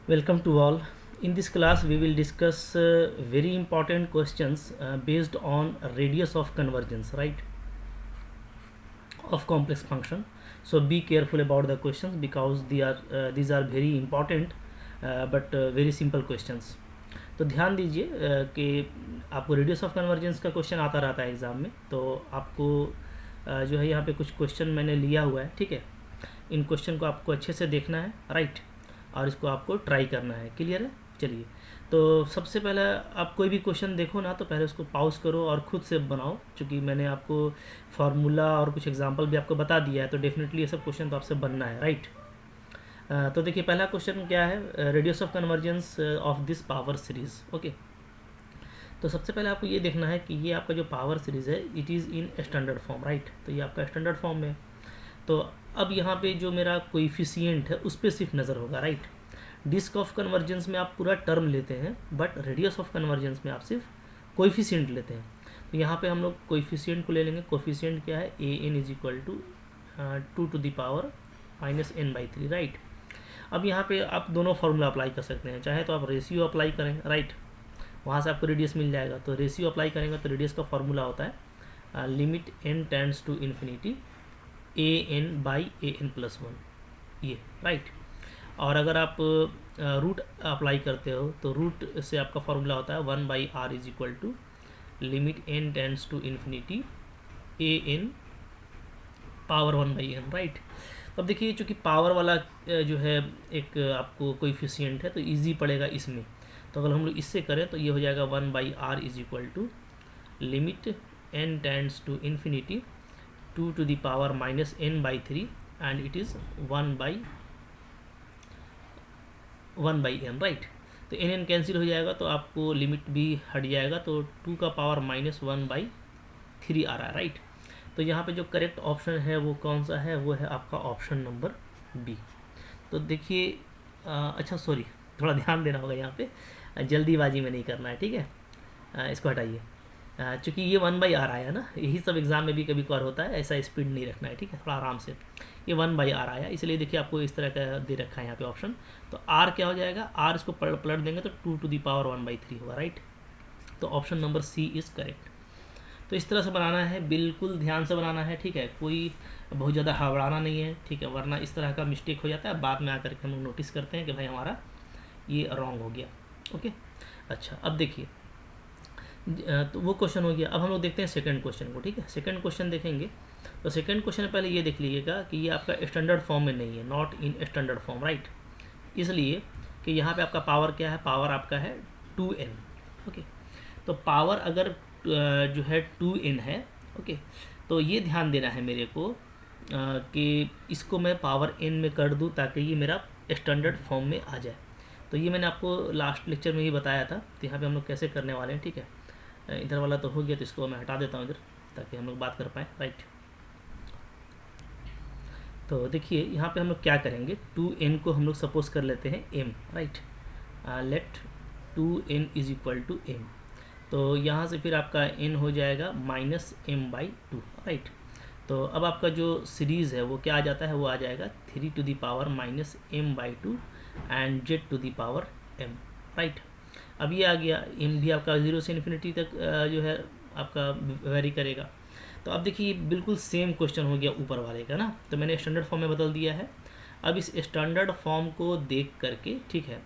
Welcome to all. In this class, we will discuss very important questions based on radius of convergence, right, of complex function. So be careful about the questions because these are very important but very simple questions. तो ध्यान दीजिए कि आपको radius of convergence का question आता रहता है exam में, तो आपको जो है यहाँ पे कुछ क्वेश्चन मैंने लिया हुआ है, ठीक है। इन क्वेश्चन को आपको अच्छे से देखना है, राइट, और इसको आपको ट्राई करना है। क्लियर है? चलिए, तो सबसे पहले आप कोई भी क्वेश्चन देखो ना तो पहले उसको पॉज करो और ख़ुद से बनाओ, क्योंकि मैंने आपको फार्मूला और कुछ एग्जांपल भी आपको बता दिया है, तो डेफिनेटली ये सब क्वेश्चन तो आपसे बनना है, राइट। तो देखिए पहला क्वेश्चन क्या है, radius of convergence of this power series. Okay, तो सबसे पहले आपको ये देखना है कि ये आपका जो पावर सीरीज़ है it is in standard form, right. तो ये आपका स्टैंडर्ड फॉर्म में, तो अब यहाँ पे जो मेरा कोइफिशिएंट है उस पर सिर्फ नज़र होगा, राइट। डिस्क ऑफ कन्वर्जेंस में आप पूरा टर्म लेते हैं, बट रेडियस ऑफ कन्वर्जेंस में आप सिर्फ कोइफिशिएंट लेते हैं। तो यहाँ पे हम लोग कोइफिशिएंट को ले लेंगे। कोइफिशिएंट क्या है, a n is equal to 2⁻⁻n/3, right. अब यहाँ पे आप दोनों फार्मूला अप्लाई कर सकते हैं, चाहे तो आप रेशियो अप्लाई करें, राइट, वहाँ से आपको रेडियस मिल जाएगा। तो रेशियो अप्लाई करेंगे तो रेडियस का फार्मूला होता है limit n tends to infinity an/an+1, ये, राइट। और अगर आप रूट अप्लाई करते हो तो रूट से आपका फार्मूला होता है 1/r is equal to limit n tends to infinity an power 1/n, right. अब देखिए चूँकि पावर वाला जो है एक आपको कोइफिशिएंट है तो इजी पड़ेगा इसमें। तो अगर हम लोग इससे करें तो ये हो जाएगा 1/r is equal to limit n tends to infinity 2⁻⁻n/3 and it is 1/n, right. तो n कैंसिल हो जाएगा तो आपको लिमिट भी हट जाएगा, तो 2⁻⁻1/3 आ रहा है, राइट। तो यहाँ पे जो करेक्ट ऑप्शन है वो कौन सा है, वो है आपका ऑप्शन नंबर बी। तो देखिए अच्छा सॉरी, थोड़ा ध्यान देना होगा यहाँ पे, जल्दीबाजी में नहीं करना है, ठीक है। इसको हटाइए, चूँकि ये 1/r आया ना, यही सब एग्ज़ाम में भी कभी कभार होता है, ऐसा स्पीड नहीं रखना है, ठीक है, थोड़ा आराम से। ये 1/r आया, इसलिए देखिए आपको इस तरह का दे रखा है यहाँ पे ऑप्शन। तो r क्या हो जाएगा, r इसको पलट देंगे तो 2⁻1/3 होगा, राइट। तो option number C is correct. तो इस तरह से बनाना है, बिल्कुल ध्यान से बनाना है, ठीक है, कोई बहुत ज़्यादा हड़बड़ाना नहीं है, ठीक है, वरना इस तरह का मिस्टेक हो जाता है, बाद में आकर के हम लोग नोटिस करते हैं कि भाई हमारा ये रॉन्ग हो गया। ओके, अच्छा, अब देखिए तो वो क्वेश्चन हो गया। अब हम लोग देखते हैं सेकंड क्वेश्चन को, ठीक है। सेकंड क्वेश्चन देखेंगे तो सेकंड क्वेश्चन पहले ये देख लीजिएगा कि ये आपका स्टैंडर्ड फॉर्म में नहीं है, not in standard form, right. इसलिए कि यहाँ पे आपका पावर क्या है, पावर आपका है 2n। ओके, तो पावर अगर जो है 2n है, ओके, तो ये ध्यान देना है मेरे को कि इसको मैं पावर n में कर दूँ ताकि ये मेरा स्टैंडर्ड फॉर्म में आ जाए। तो ये मैंने आपको लास्ट लेक्चर में ही बताया था, तो यहाँ पे हम लोग कैसे करने वाले हैं, ठीक है। इधर वाला तो हो गया, तो इसको मैं हटा देता हूँ इधर, ताकि हम लोग बात कर पाएँ, राइट। तो देखिए यहाँ पे हम लोग क्या करेंगे, 2n को हम लोग सपोज कर लेते हैं m, right. Let 2n is equal to m। तो यहाँ से फिर आपका n हो जाएगा -m/2, राइट। तो अब आपका जो सीरीज़ है वो क्या आ जाता है, वो आ जाएगा 3⁻−m/2 एंड z⁻m, राइट। अब ये आ गया, m भी आपका 0 से इन्फिनिटी तक जो है आपका वेरी करेगा। तो अब देखिए बिल्कुल सेम क्वेश्चन हो गया ऊपर वाले का ना, तो मैंने स्टैंडर्ड फॉर्म में बदल दिया है। अब इस स्टैंडर्ड फॉर्म को देख करके, ठीक है,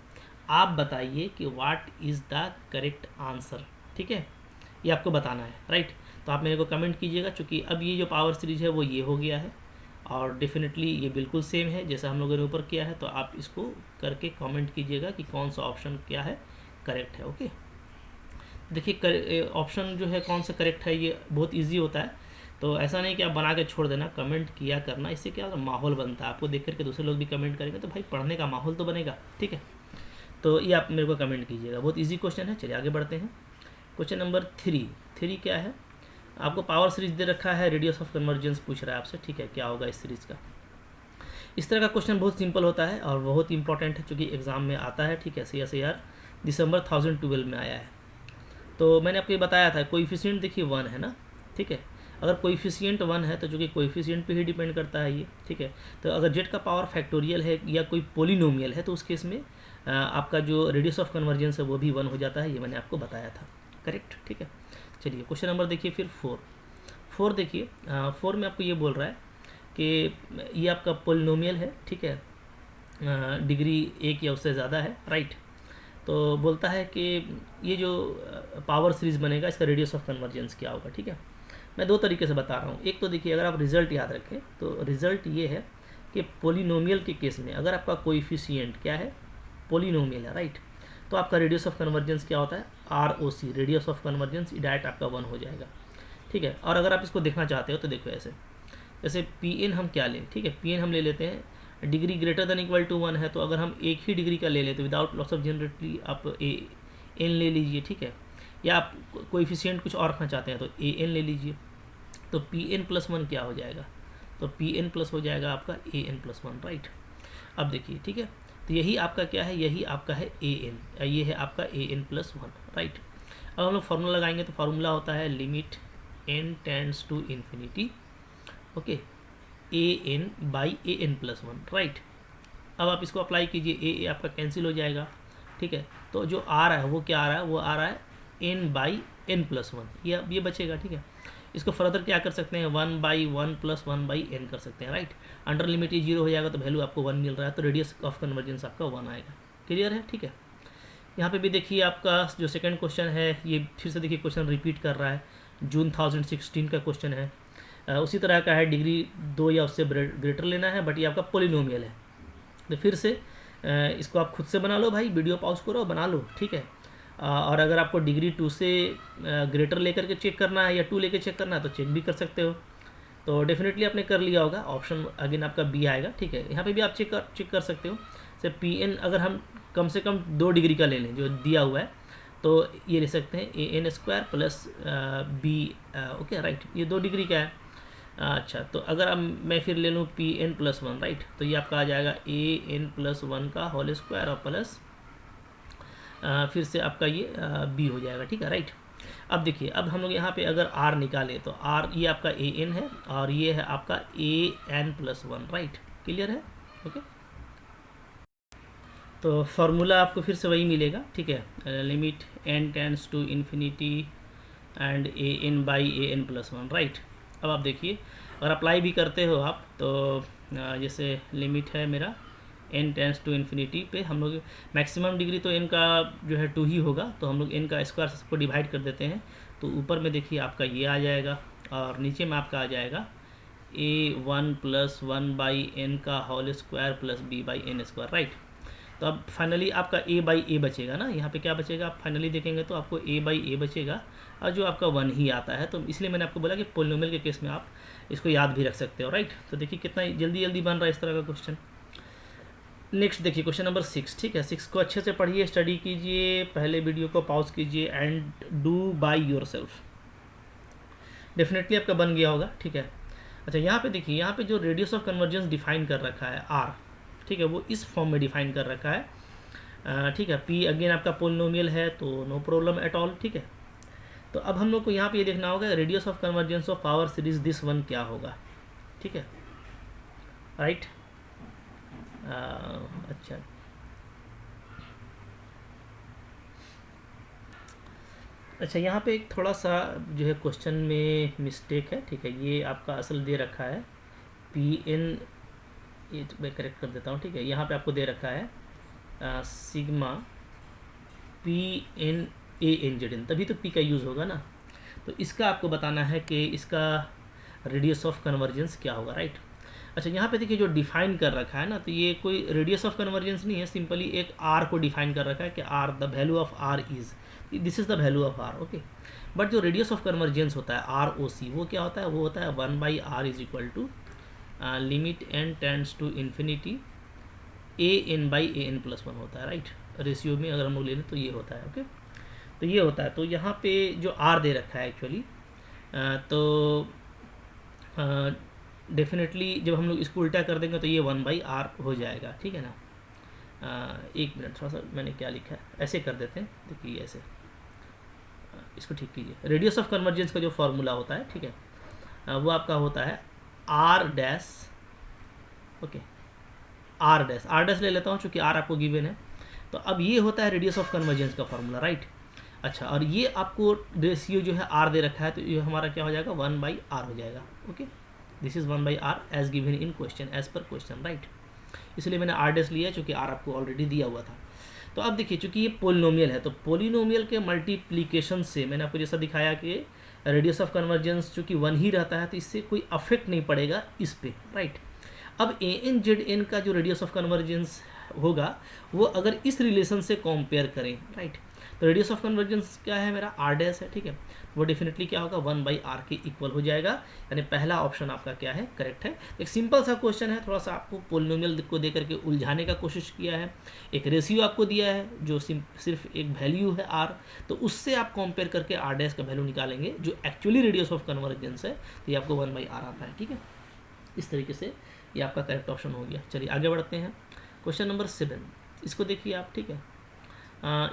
आप बताइए कि what is the correct answer, ठीक है, ये आपको बताना है, राइट। तो आप मेरे को कमेंट कीजिएगा, चूँकि अब ये जो पावर सीरीज है वो ये हो गया है और डेफिनेटली ये बिल्कुल सेम है जैसा हम लोगों ने ऊपर किया है। तो आप इसको करके कमेंट कीजिएगा कि कौन सा ऑप्शन क्या है करेक्ट है। ओके, देखिए ऑप्शन जो है कौन सा करेक्ट है ये बहुत इजी होता है, तो ऐसा नहीं कि आप बना के छोड़ देना, कमेंट किया करना, इससे क्या माहौल बनता है, आपको देख करके दूसरे लोग भी कमेंट करेंगे तो भाई पढ़ने का माहौल तो बनेगा, ठीक है। तो ये आप मेरे को कमेंट कीजिएगा, बहुत इजी क्वेश्चन है। चलिए आगे बढ़ते हैं। क्वेश्चन नंबर 3 क्या है, आपको पावर सीरीज दे रखा है, रेडियस ऑफ कन्वर्जेंस पूछ रहा है आपसे, ठीक है, क्या होगा इस सीरीज़ का। इस तरह का क्वेश्चन बहुत सिंपल होता है और बहुत इंपॉर्टेंट है, चूँकि एग्ज़ाम में आता है, ठीक है। CSIR दिसंबर 2012 में आया है। तो मैंने आपको ये बताया था, कोइफिशिएंट देखिए 1 है ना, ठीक है। अगर कोएफिशिएंट 1 है तो चूँकि कोएफिशिएंट पे ही डिपेंड करता है ये, ठीक है। तो अगर जेड का पावर फैक्टोरियल है या कोई पोलिनोमियल है तो उस केस में आपका जो रेडियस ऑफ कन्वर्जेंस है वो भी 1 हो जाता है, ये मैंने आपको बताया था, करेक्ट, ठीक है। चलिए क्वेश्चन नंबर देखिए फिर 4 देखिए। 4 में आपको ये बोल रहा है कि ये आपका पोलिनोमियल है, ठीक है, डिग्री 1 या उससे ज़्यादा है, राइट। तो बोलता है कि ये जो पावर सीरीज़ बनेगा इसका रेडियस ऑफ कन्वर्जेंस क्या होगा, ठीक है। मैं दो तरीके से बता रहा हूँ। एक तो देखिए, अगर आप रिजल्ट याद रखें तो रिजल्ट ये है कि पोलिनोमियल के केस में अगर आपका कोएफिशिएंट क्या है, पोलिनोमियल है, राइट, तो आपका रेडियस ऑफ कन्वर्जेंस क्या होता है, ROC, radius of convergence, direct आपका 1 हो जाएगा, ठीक है। और अगर आप इसको देखना चाहते हो तो देखो ऐसे, जैसे PN हम क्या लें, ठीक है, PN हम ले लेते हैं degree greater than equal to 1 है, तो अगर हम एक ही डिग्री का ले लें तो विदाउट लॉस ऑफ जनरेटरी आप AN ले लीजिए, ठीक है। या आप कोएफिशिएंट कुछ और रखना चाहते हैं तो AN ले लीजिए। तो PN+1 क्या हो जाएगा, तो PN प्लस हो जाएगा आपका AN+1, राइट। अब देखिए, ठीक है, तो यही आपका क्या है, यही आपका है AN, ये है आपका AN+1, राइट। अब हम लोग फार्मूला लगाएंगे तो फार्मूला होता है limit n tends to infinity, okay, AN/AN+1, right. अब आप इसको अप्लाई कीजिए, A आपका कैंसिल हो जाएगा, ठीक है। तो जो आ रहा है वो क्या आ रहा है, वो आ रहा है n/n+1, ये बचेगा, ठीक है। इसको फर्दर क्या कर सकते हैं, 1/1 + 1/n कर सकते हैं, राइट। अंडर लिमिट ही 0 हो जाएगा तो वैल्यू आपको 1 मिल रहा है, तो रेडियस ऑफ कन्वर्जेंस आपका 1 आएगा। क्लियर है, ठीक है। यहाँ पे भी देखिए आपका जो सेकंड क्वेश्चन है ये फिर से देखिए क्वेश्चन रिपीट कर रहा है, जून 2016 का क्वेश्चन है। उसी तरह का है, डिग्री 2 या उससे ग्रेटर लेना है, बट ये आपका पोलिनोमियल है। तो फिर से इसको आप खुद से बना लो भाई, वीडियो पॉज करो बना लो, ठीक है। और अगर आपको डिग्री 2 से ग्रेटर लेकर के चेक करना है या 2 लेकर चेक करना है तो चेक भी कर सकते हो। तो डेफिनेटली आपने कर लिया होगा, ऑप्शन अगेन आपका बी आएगा, ठीक है। यहाँ पे भी आप चेक कर सकते हो। से PN अगर हम कम से कम 2 डिग्री का ले लें जो दिया हुआ है तो ये ले सकते हैं AN² + B, ओके, राइट, ये 2 डिग्री का है। अच्छा, तो अगर अब मैं फिर ले लूँ PN+1, राइट, तो ये आपका आ जाएगा AN+1 का होल स्क्वायर और प्लस फिर से आपका ये B हो जाएगा, ठीक है, राइट। अब देखिए, अब हम लोग यहाँ पे अगर R निकालें तो R ये आपका AN है और ये है आपका AN+1, राइट, क्लियर है, ओके। तो फार्मूला आपको फिर से वही मिलेगा, ठीक है, limit n tends to infinity and AN/AN+1, right. अब आप देखिए, अगर अप्लाई भी करते हो आप तो जैसे लिमिट है मेरा n टेंड्स टू इन्फिनिटी पे, हम लोग मैक्सिमम डिग्री तो n का जो है 2 ही होगा, तो हम लोग n का स्क्वायर से सबको डिवाइड कर देते हैं। तो ऊपर में देखिए आपका ये आ जाएगा और नीचे में आपका आ जाएगा A1 + 1/n का whole square plus B/n², right. तो अब फाइनली आपका A/A बचेगा ना, यहाँ पे क्या बचेगा, आप फाइनली देखेंगे तो आपको A/A बचेगा और जो आपका 1 ही आता है। तो इसलिए मैंने आपको बोला कि पोलिनोमियल के केस में आप इसको याद भी रख सकते हो, राइट। तो देखिए कितना जल्दी जल्दी बन रहा है इस तरह का क्वेश्चन। नेक्स्ट देखिए क्वेश्चन नंबर 6, ठीक है। 6 को अच्छे से पढ़िए, स्टडी कीजिए, पहले वीडियो को पॉज कीजिए and do by yourself. Definitely आपका बन गया होगा, ठीक है। अच्छा, यहाँ पे देखिए, यहाँ पे जो रेडियस ऑफ कन्वर्जेंस डिफाइन कर रखा है R, ठीक है, वो इस फॉर्म में डिफाइन कर रखा है, ठीक है। P अगेन आपका पोलिनोमियल है तो नो प्रॉब्लम एट ऑल, ठीक है। तो अब हम लोग को यहाँ पे ये देखना होगा radius of convergence of power series this one क्या होगा, ठीक है, राइट। अच्छा, यहाँ पे एक थोड़ा सा जो है क्वेश्चन में मिस्टेक है, ठीक है। ये आपका असल दे रखा है PN, ये मैं करेक्ट कर देता हूँ, ठीक है। यहाँ पे आपको दे रखा है सिग्मा PN/AN/ZN, तभी तो P का यूज़ होगा ना। तो इसका आपको बताना है कि इसका रेडियस ऑफ कन्वर्जेंस क्या होगा, राइट। अच्छा, यहाँ पे देखिए जो डिफाइन कर रखा है ना, तो ये कोई रेडियस ऑफ कन्वर्जेंस नहीं है, सिंपली एक R को डिफाइन कर रखा है कि R, the value of R is, this is the value of R, okay. But जो रेडियस ऑफ कन्वर्जेंस होता है ROC, वो क्या होता है, वो होता है 1/R = limit n tends to infinity AN/AN+1 होता है, राइट। रेशियो में अगर हम लोग ले लें तो ये होता है, ओके। तो ये होता है, तो यहाँ पे जो R दे रखा है एक्चुअली, तो डेफिनेटली जब हम लोग इसको उल्टा कर देंगे तो ये 1/R हो जाएगा, ठीक है ना। एक मिनट, थोड़ा सा मैंने क्या लिखा है, ऐसे कर देते हैं, देखिए ऐसे, इसको ठीक कीजिए। रेडियस ऑफ कन्वर्जेंस का जो फॉर्मूला होता है, ठीक है, वो आपका होता है R dash, okay, R dash ले लेता हूँ चूँकि आर आपको गिवन है। तो अब ये होता है रेडियस ऑफ कन्वर्जेंस का फॉर्मूला, राइट। अच्छा, और ये आपको रेशियो जो है आर दे रखा है, तो ये हमारा क्या हो जाएगा, 1/r हो जाएगा, okay. This is 1/r as given in question, as per question, right. इसलिए मैंने आर डैश लिया चूँकि आर आपको ऑलरेडी दिया हुआ था। तो अब देखिए, चूँकि ये पोलिनोमियल है, तो पोलिनोमियल के मल्टीप्लीकेशन से मैंने आपको जैसा दिखाया कि रेडियस ऑफ कन्वर्जेंस चूँकि 1 ही रहता है, तो इससे कोई अफेक्ट नहीं पड़ेगा इस पे, राइट। अब AN/ZN का जो रेडियस ऑफ कन्वर्जेंस होगा वो अगर इस रिलेशन से कंपेयर करें, राइट, तो रेडियस ऑफ कन्वर्जेंस क्या है, मेरा आर डैश है, ठीक है, वो डेफिनेटली क्या होगा, 1/r के इक्वल हो जाएगा। यानी पहला ऑप्शन आपका क्या है, करेक्ट है। एक सिंपल सा क्वेश्चन है, थोड़ा सा आपको पोलिनोमियल को दे करके उलझाने का कोशिश किया है। एक रेशियो आपको दिया है जो सिर्फ एक वैल्यू है r, तो उससे आप कंपेयर करके आर डैश का वैल्यू निकालेंगे जो एक्चुअली रेडियस ऑफ कन्वर्जेंस है, तो ये आपको 1/r आता है, ठीक है। इस तरीके से ये आपका करेक्ट ऑप्शन हो गया। चलिए आगे बढ़ते हैं। क्वेश्चन नंबर 7, इसको देखिए आप, ठीक है।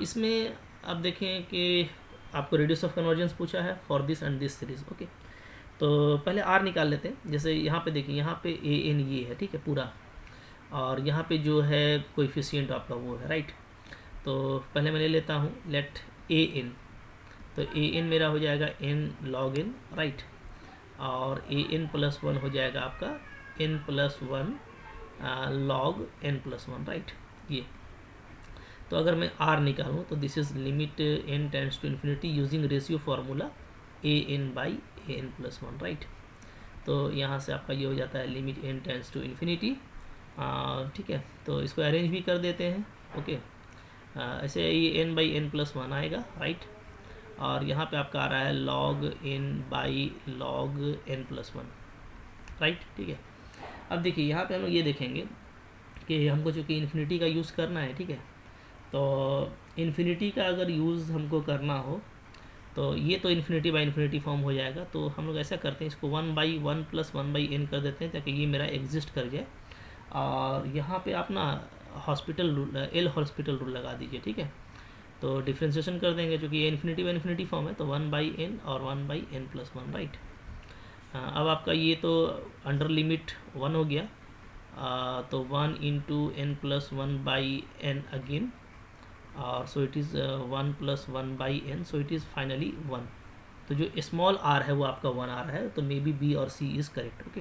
इसमें आप देखें कि आपको रेडियस ऑफ कन्वर्जेंस पूछा है for this and this series, okay. तो पहले आर निकाल लेते हैं। जैसे यहाँ पे देखिए, यहाँ पे AN ये है, ठीक है, पूरा, और यहाँ पे जो है कोएफिशिएंट आपका वो है, राइट। तो पहले मैं ले लेता हूँ लेट AN, तो AN मेरा हो जाएगा n log n, राइट, और AN+1 हो जाएगा आपका n+1 log n+1, राइट। ये तो अगर मैं r निकालूँ तो this is limit n tends to infinity using ratio formula AN/AN+1, right. तो यहाँ से आपका ये हो जाता है limit n tends to infinity, ठीक है। तो इसको अरेंज भी कर देते हैं, ओके। ऐसे ये n/n+1 आएगा, राइट, और यहाँ पे आपका आ रहा है log n/log n+1, राइट, ठीक है। अब देखिए, यहाँ पे हम लोग ये देखेंगे कि हमको चूँकि इन्फिनिटी का यूज़ करना है, ठीक है, तो इन्फिनिटी का अगर यूज़ हमको करना हो तो ये तो इन्फिनिटी बाई इन्फिनिटी फॉर्म हो जाएगा। तो हम लोग ऐसा करते हैं, इसको 1/1 + 1/n कर देते हैं ताकि ये मेरा एग्जिस्ट कर जाए। और यहाँ पे आप ना hospital rule, L hospital rule लगा दीजिए, ठीक है। तो डिफ्रेंशिएशन कर देंगे, चूँकि ये इन्फिनिटी बाई इन्फिनिटी फॉर्म है, तो 1/n और 1/n+1, राइट। अब आपका ये तो अंडर लिमिट 1 हो गया, तो 1 × n+1/n अगेन, और so it is 1 + 1/n, so it is finally 1। तो जो स्मॉल r है वो आपका 1 आ रहा है, तो मे बी B और C इज़ करेक्ट, ओके।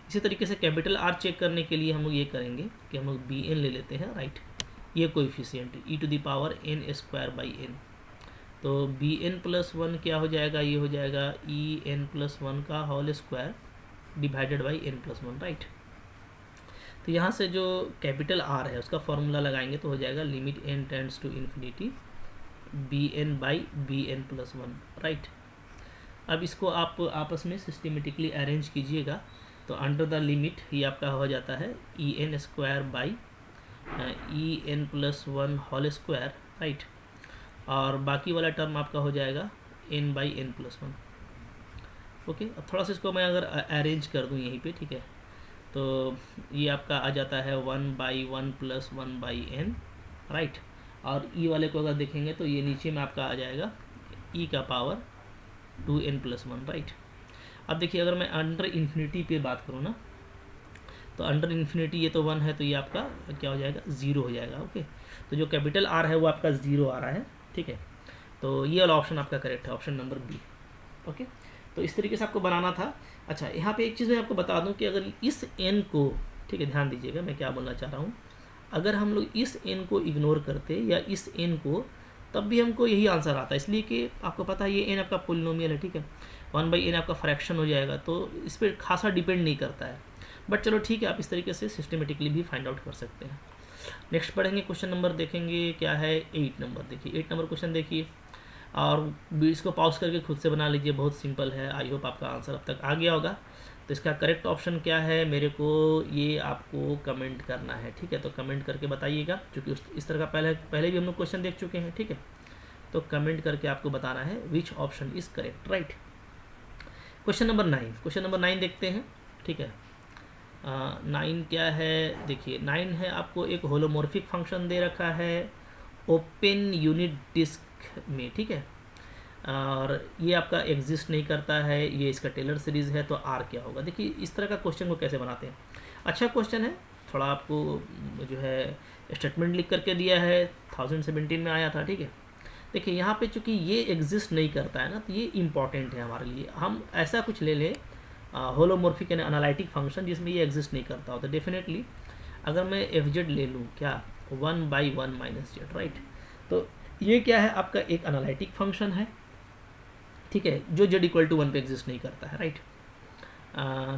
इसी तरीके से कैपिटल R चेक करने के लिए हम लोग ये करेंगे कि हम लोग Bn ले लेते हैं, राइट। ये कोएफिशिएंट e⁴n²/n, तो Bn+1 क्या हो जाएगा, ये हो जाएगा En+1 का whole square divided by n+1, right. तो यहाँ से जो कैपिटल R है उसका फॉर्मूला लगाएंगे तो हो जाएगा limit n tends to infinity Bn/Bn+1, right. अब इसको आप आपस में सिस्टमेटिकली अरेंज कीजिएगा, तो अंडर द लिमिट ये आपका हो जाता है En² होल स्क्वायर, राइट, और बाकी वाला टर्म आपका हो जाएगा n/n+1, ओके। अब थोड़ा सा इसको मैं अगर अरेंज कर दूँ यहीं पे, ठीक है, तो ये आपका आ जाता है 1/1 + 1/n, राइट। और ई वाले को अगर देखेंगे तो ये नीचे में आपका आ जाएगा e⁻² 2n+1, राइट। अब देखिए, अगर मैं अंडर इन्फिनिटी पे बात करूँ ना, तो अंडर इन्फिनिटी ये तो 1 है, तो ये आपका क्या हो जाएगा, 0 हो जाएगा, ओके। तो जो कैपिटल R है वो आपका 0 आ रहा है, ठीक है। तो ये वाला ऑप्शन आपका करेक्ट है, ऑप्शन नंबर B, ओके। तो इस तरीके से आपको बनाना था। अच्छा, यहाँ पे एक चीज़ मैं आपको बता दूँ कि अगर इस n को, ठीक है, ध्यान दीजिएगा मैं क्या बोलना चाह रहा हूँ, अगर हम लोग इस n को इग्नोर करते या इस n को, तब भी हमको यही आंसर आता है, इसलिए कि आपको पता है ये n आपका पोलिनोमियल है, ठीक है। 1/n आपका फ्रैक्शन हो जाएगा, तो इस पर खासा डिपेंड नहीं करता है, बट चलो ठीक है, आप इस तरीके से सिस्टमेटिकली भी फाइंड आउट कर सकते हैं। नेक्स्ट पढ़ेंगे, क्वेश्चन नंबर देखेंगे क्या है, 8 नंबर। देखिए 8 नंबर क्वेश्चन देखिए, और इसको पॉज करके खुद से बना लीजिए, बहुत सिंपल है। आई होप आपका आंसर अब तक आ गया होगा। तो इसका करेक्ट ऑप्शन क्या है, मेरे को ये आपको कमेंट करना है, ठीक है। तो कमेंट करके बताइएगा, क्योंकि इस तरह का पहले भी हम लोग क्वेश्चन देख चुके हैं, ठीक है। तो कमेंट करके आपको बताना है which option is correct, right. Question number 9, question number 9 देखते हैं, ठीक है। 9 क्या है, देखिए 9 है, आपको एक होलोमॉर्फिक फंक्शन दे रखा है ओपन यूनिट डिस्क में, ठीक है। और ये आपका एग्जिस्ट नहीं करता है, ये इसका टेलर सीरीज़ है, तो आर क्या होगा। देखिए इस तरह का क्वेश्चन को कैसे बनाते हैं। अच्छा क्वेश्चन है, थोड़ा आपको जो है स्टेटमेंट लिख करके दिया है, 1017 में आया था, ठीक है। देखिए यहाँ पे चूंकि ये एग्जिस्ट नहीं करता है ना, तो ये इंपॉर्टेंट है हमारे लिए। हम ऐसा कुछ ले लें होलोमॉर्फिक यानी एनालिटिक फंक्शन जिसमें ये एग्जिस्ट नहीं करता हो, तो डेफिनेटली अगर मैं एफ जेड ले लूँ क्या 1/1 माइनस जेड, राइट। तो ये क्या है आपका एक एनालिटिक फंक्शन है, ठीक है, जो जेड इक्वल टू 1 पे एग्जिस्ट नहीं करता है, right.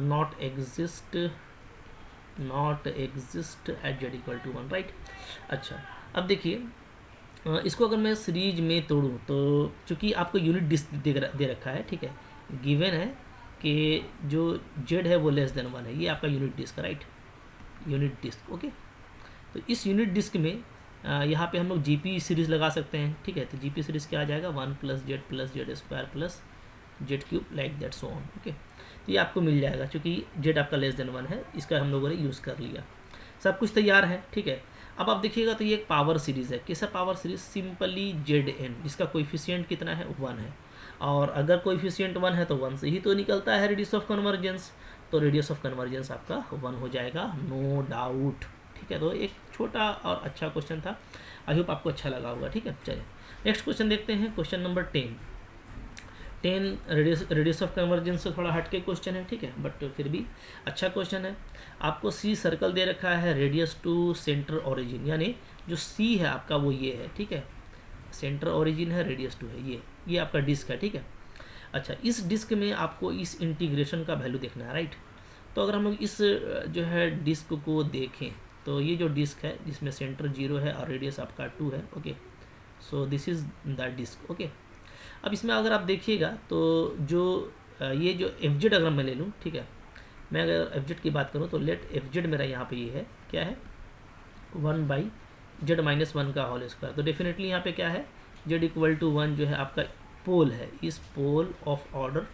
Not exist at Z equal to 1, right. अच्छा अब देखिए इसको अगर मैं सीरीज में तोड़ूँ तो चूंकि आपको यूनिट डिस्क दे रखा है, ठीक है, गिवन है कि जो जेड है वो लेस देन 1 है, ये आपका unit disc, right, unit disc, okay. तो इस यूनिट डिस्क में यहाँ पे हम लोग जीपी सीरीज़ लगा सकते हैं, ठीक है। तो जीपी सीरीज़ क्या आ जाएगा 1 + Z square plus Z cube like that so on, okay. तो ये आपको मिल जाएगा चूँकि जेड आपका लेस देन 1 है, इसका हम लोगों ने यूज़ कर लिया, सब कुछ तैयार है, ठीक है। अब आप देखिएगा तो ये एक पावर सीरीज़ है, कैसा power series, simply Z N, जिसका कोएफिशिएंट कितना है 1 है, और अगर कोएफिशिएंट 1 है तो 1 से ही तो निकलता है रेडियस ऑफ कन्वर्जेंस, तो रेडियस ऑफ कन्वर्जेंस आपका 1 हो जाएगा, नो डाउट, ठीक है। तो एक छोटा और अच्छा क्वेश्चन था, आई होप आपको अच्छा लगा होगा, ठीक है। चलिए नेक्स्ट क्वेश्चन देखते हैं, question number 10 radius of convergence से थोड़ा हटके क्वेश्चन है, ठीक है, बट फिर भी अच्छा क्वेश्चन है। आपको सी सर्कल दे रखा है रेडियस टू सेंटर ओरिजिन, यानी जो सी है आपका वो ये है, ठीक है, सेंटर ओरिजिन है, रेडियस टू है, ये आपका डिस्क है, ठीक है। अच्छा इस डिस्क में आपको इस इंटीग्रेशन का वैल्यू देखना है, राइट। तो अगर हम लोग इस जो है डिस्क को देखें तो ये जो डिस्क है जिसमें सेंटर 0 है और रेडियस आपका 2 है, okay, so this is the disc, okay. अब इसमें अगर आप देखिएगा तो जो ये जो एफ जेड अगर मैं ले लूँ, ठीक है, मैं अगर एफ जेड की बात करूँ तो लेट एफ जेड मेरा यहाँ पे ये है, क्या है 1/z-1 का होल स्क्वायर। तो डेफिनेटली यहाँ पे क्या है z इक्वल टू 1 जो है आपका पोल है, इस पोल ऑफ ऑर्डर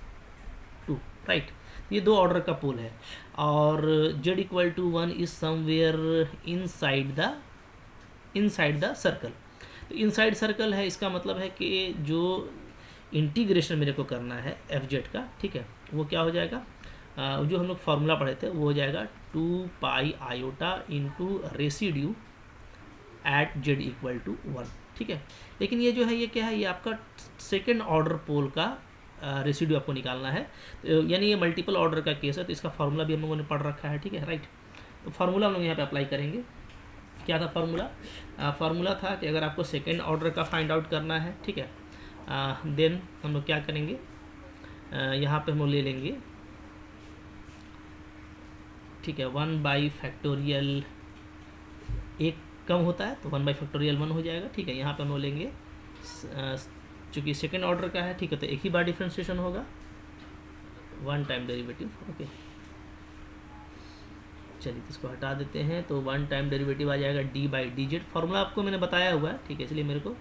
2, राइट। ये 2 ऑर्डर का पोल है, और z equal to 1 is somewhere inside the circle. तो इनसाइड सर्कल है, इसका मतलब है कि जो इंटीग्रेशन मेरे को करना है एफ जेड का, ठीक है, वो क्या हो जाएगा, जो हम लोग फार्मूला पढ़े थे वो हो जाएगा 2 pi iota into residue at Z equal to 1, ठीक है। लेकिन ये जो है ये क्या है, ये आपका सेकेंड ऑर्डर पोल का रेसिड्यू आपको निकालना है, तो यानी ये मल्टीपल ऑर्डर का केस है, तो इसका फार्मूला भी हम लोगों ने पढ़ रखा है, ठीक है, राइट। तो फार्मूला हम लोग यहाँ पे अप्लाई करेंगे। क्या था फार्मूला, फार्मूला था कि अगर आपको सेकेंड ऑर्डर का फाइंड आउट करना है, ठीक है, देन हम लोग क्या करेंगे, यहाँ पे हम लोग ले लेंगे, ठीक है, 1/फैक्टोरियल, एक कम होता है तो 1/फैक्टोरियल 1 हो जाएगा, ठीक है। यहाँ पे हम लोग लेंगे चूँकि सेकेंड ऑर्डर का है, ठीक है, तो एक ही बार डिफ्रेंशिएशन होगा, 1 टाइम डेरिवेटिव, ओके। चलिए इसको हटा देते हैं, तो 1 टाइम डेरिवेटिव आ जाएगा d/dz। फार्मूला आपको मैंने बताया हुआ है, ठीक है, इसलिए मेरे को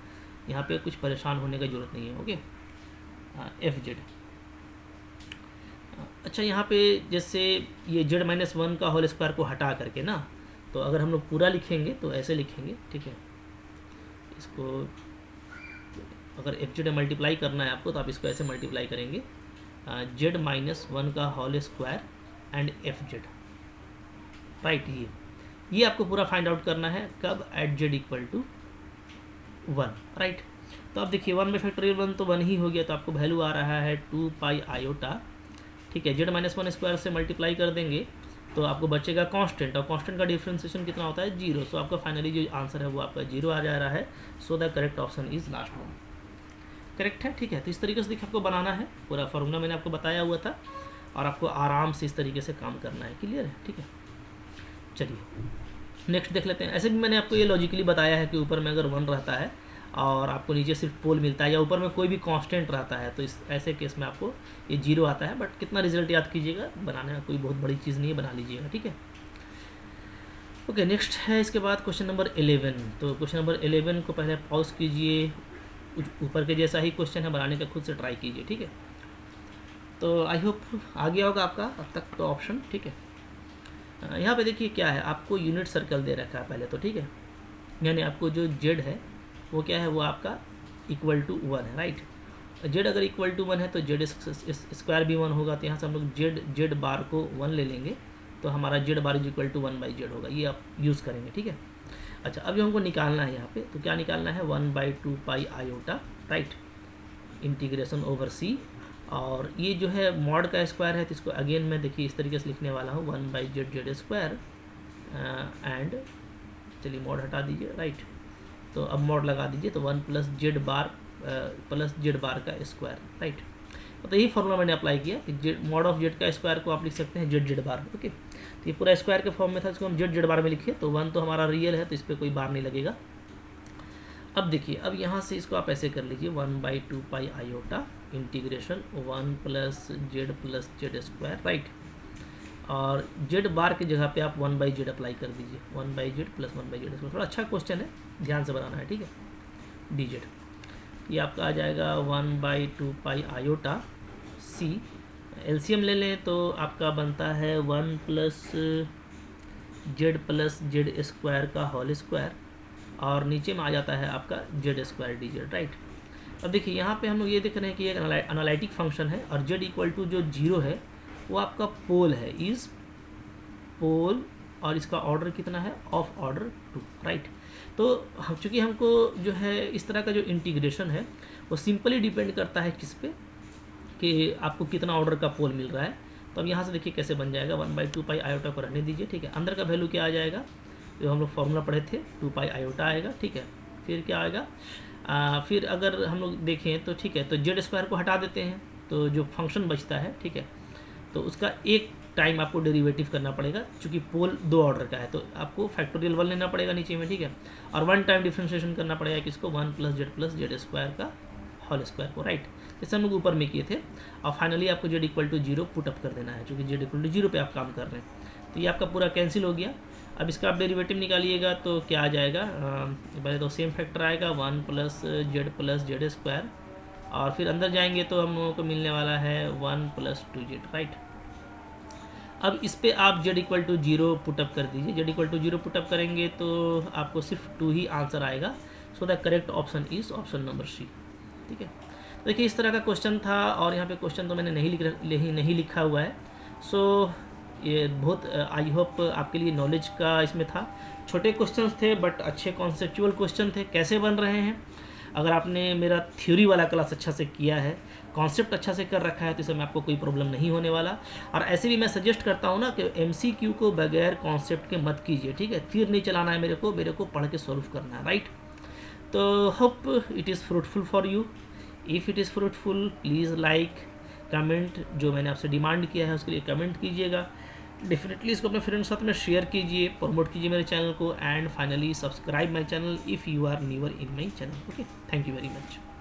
यहाँ पे कुछ परेशान होने का ज़रूरत नहीं है, ओके। एफ जेड, अच्छा यहाँ पे जैसे ये z-1 का होल स्क्वायर को हटा करके ना, तो अगर हम लोग पूरा लिखेंगे तो ऐसे लिखेंगे, ठीक है, इसको अगर एफ जेड मल्टीप्लाई करना है आपको तो आप इसको ऐसे मल्टीप्लाई करेंगे, z-1 का whole square and F Z, right. ये आपको पूरा फाइंड आउट करना है, कब, at Z equal to 1, right. तो अब देखिए 1/फैक्टोरियल 1 तो 1 ही हो गया, तो आपको वैल्यू आ रहा है 2 पाई आयोटा, ठीक है, z-1 स्क्वायर से मल्टीप्लाई कर देंगे तो आपको बचेगा कांस्टेंट, और कांस्टेंट का डिफ्रेंशिएशन कितना होता है 0, सो आपका फाइनली जो आंसर है वो आपका 0 आ जा रहा है, सो the correct option is last one, correct है, ठीक है। तो इस तरीके से देखिए आपको बनाना है, पूरा फार्मूला मैंने आपको बताया हुआ था, और आपको आराम से इस तरीके से काम करना है, क्लियर है, ठीक है। चलिए नेक्स्ट देख लेते हैं। ऐसे भी मैंने आपको ये लॉजिकली बताया है कि ऊपर में अगर 1 रहता है और आपको नीचे सिर्फ पोल मिलता है, या ऊपर में कोई भी कांस्टेंट रहता है, तो इस ऐसे केस में आपको ये 0 आता है, बट कितना रिजल्ट याद कीजिएगा, बनाने का कोई बहुत बड़ी चीज़ नहीं है, बना लीजिएगा, ठीक है। ओके नेक्स्ट है इसके बाद क्वेश्चन नंबर 11। तो क्वेश्चन नंबर 11 को पहले पॉज कीजिए, ऊपर के जैसा ही क्वेश्चन है, बनाने का खुद से ट्राई कीजिए, ठीक है। तो आई होप आ गया होगा आपका अब तक तो ऑप्शन, ठीक है। यहाँ पे देखिए क्या है, आपको यूनिट सर्कल दे रखा है पहले तो, ठीक है, यानी आपको जो जेड है वो क्या है, वो आपका इक्वल टू 1 है, राइट। जेड अगर इक्वल टू 1 है तो जेड स्क्वायर भी 1 होगा, तो यहाँ से हम लोग जेड बार को 1 ले लेंगे, तो हमारा Z bar is equal to 1/z होगा, ये आप यूज़ करेंगे, ठीक है। अच्छा, अब जो हमको निकालना है यहाँ पे, तो क्या निकालना है, 1/2 pi iota, right, integration over C, और ये जो है मॉड का स्क्वायर है, तो इसको अगेन मैं देखिए इस तरीके से लिखने वाला हूँ, 1/z स्क्वायर एंड, चलिए मॉड हटा दीजिए, राइट, तो अब मॉड लगा दीजिए, तो 1 प्लस जेड बार का स्क्वायर, राइट। तो यही फॉर्मूला मैंने अप्लाई किया कि मॉड ऑफ जेड का स्क्वायर को आप लिख सकते हैं जेड बार, ओके। तो ये पूरा स्क्वायर के फॉर्म में था, इसको हम जेड बार में लिखिए, तो 1 तो हमारा रियल है, तो इस पर कोई बार नहीं लगेगा। अब देखिए, अब यहाँ से इसको आप ऐसे कर लीजिए, 1/2 pi iota integration 1 plus Z square, right, और जेड बार की जगह पे आप 1/z अप्लाई कर दीजिए, 1/z प्लस 1/z स्क्वायर। थोड़ा अच्छा क्वेश्चन है, ध्यान से बनाना है, ठीक है। dz ये आपका आ जाएगा 1/2 पाई आयोटा सी, एलसीएम ले लें तो आपका बनता है 1 प्लस जेड स्क्वायर का होल स्क्वायर, और नीचे में आ जाता है आपका जेड स्क्वायर dz, राइट। अब देखिए यहाँ पे हम लोग ये देख रहे हैं कि एक एनालिटिक फंक्शन है, और z इक्वल टू जो 0 है वो आपका पोल है, इज पोल, और इसका ऑर्डर कितना है, ऑफ ऑर्डर 2, राइट। तो चूँकि हमको जो है इस तरह का जो इंटीग्रेशन है वो सिंपली डिपेंड करता है किस पे, कि आपको कितना ऑर्डर का पोल मिल रहा है। तो अब यहाँ से देखिए कैसे बन जाएगा, 1/2 पाई आयोटा को रहने दीजिए, ठीक है। अंदर का वैल्यू क्या आ जाएगा, जो हम लोग फॉर्मूला पढ़े थे, 2 पाई आयोटा आएगा, ठीक है। फिर क्या आएगा, फिर अगर हम लोग देखें तो ठीक है, तो जेड स्क्वायर को हटा देते हैं, तो जो फंक्शन बचता है, ठीक है, तो उसका एक टाइम आपको डेरिवेटिव करना पड़ेगा, क्योंकि पोल 2 ऑर्डर का है, तो आपको फैक्टोरियल 1 लेना पड़ेगा नीचे में, ठीक है, और 1 टाइम डिफ्रेंशिएशन करना पड़ेगा किसको, 1 प्लस जेड स्क्वायर का होल स्क्वायर को, राइट। जैसे हम लोग ऊपर में किए थे, और फाइनली आपको Z equal to 0 put up कर देना है, क्योंकि जेड इक्वल टू 0 पे आप काम कर रहे हैं। तो ये आपका पूरा कैंसिल हो गया। अब इसका आप डेरिवेटिव निकालिएगा तो क्या आ जाएगा, पहले तो सेम फैक्टर आएगा, 1 प्लस जेड स्क्वायर, और फिर अंदर जाएंगे तो हम लोगों को मिलने वाला है 1 प्लस 2z, राइट। अब इस पे आप z इक्वल टू 0 पुटअप कर दीजिए, z इक्वल टू 0 पुटअप करेंगे तो आपको सिर्फ 2 ही आंसर आएगा। So the correct option is option number C, ठीक है। तो देखिए इस तरह का क्वेश्चन था, और यहाँ पे क्वेश्चन तो मैंने नहीं लिखा हुआ है। सो ये बहुत आई होप आपके लिए नॉलेज का इसमें था। छोटे क्वेश्चंस थे बट अच्छे कॉन्सेप्चुअल क्वेश्चन थे। कैसे बन रहे हैं, अगर आपने मेरा थ्योरी वाला क्लास अच्छा से किया है, कॉन्सेप्ट अच्छा से कर रखा है, तो इसमें आपको कोई प्रॉब्लम नहीं होने वाला। और ऐसे भी मैं सजेस्ट करता हूँ ना कि MCQ को बगैर कॉन्सेप्ट के मत कीजिए, ठीक है। तीर नहीं चलाना है मेरे को पढ़ के सॉल्व करना है, राइट। तो hope it is fruitful for you. If it is fruitful please like comment, जो मैंने आपसे डिमांड किया है उसके लिए कमेंट कीजिएगा। डेफिनेटली इसको अपने फ्रेंड्स के साथ में शेयर कीजिए, प्रमोट कीजिए मेरे चैनल को, and finally subscribe my channel if you are newer in my channel. Okay, thank you very much.